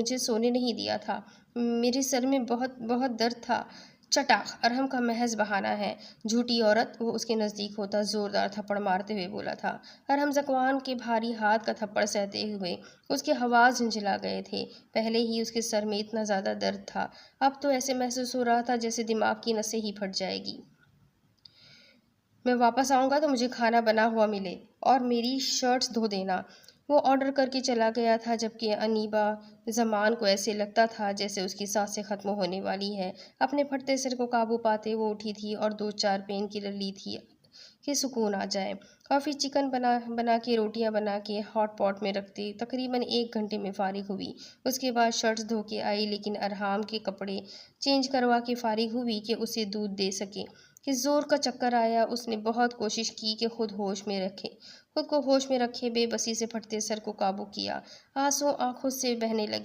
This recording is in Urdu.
مجھے سونے نہیں دیا تھا۔ میرے سر میں بہت بہت درد تھا۔ چٹاخ! ارحم کا محض بہانہ ہے۔ جھوٹی عورت! وہ اس کے نزدیک ہوتا زوردار تھپڑ مارتے ہوئے بولا تھا۔ ارحم ذکوان کے بھاری ہاتھ کا تھپڑ سہتے ہوئے اس کے حواس جھنجھلا گئے تھے۔ پہلے ہی اس کے سر میں اتنا زیادہ درد تھا، اب تو ایسے محسوس ہو رہا تھا جیسے دماغ کی نسیں ہی پھٹ جائے گی۔ میں واپس آؤں گا تو مجھے کھانا بنا ہوا ملے اور میری شرٹس دھو دینا۔ وہ آرڈر کر کے چلا گیا تھا، جبکہ انیبا زمان کو ایسے لگتا تھا جیسے اس کی سانسیں ختم ہونے والی ہیں۔ اپنے پھٹتے سر کو قابو پاتے وہ اٹھی تھی اور 2-4 پین کلر لی تھی کہ سکون آ جائے، اور پھر چکن بنا کے روٹیاں بنا کے ہاٹ پاٹ میں رکھتے۔ تقریباً 1 گھنٹے میں فارغ ہوئی۔ اس کے بعد شرٹس دھو کے آئی، لیکن ارحام کے کپڑے چینج کروا کے فارغ ہوئی کہ اسے دودھ دے سکے کہ زور کا چکر آیا۔ اس نے بہت کوشش کی کہ خود کو ہوش میں رکھے، بے بسی سے پھٹتے سر کو قابو کیا۔ آنسو آنکھوں سے بہنے لگے۔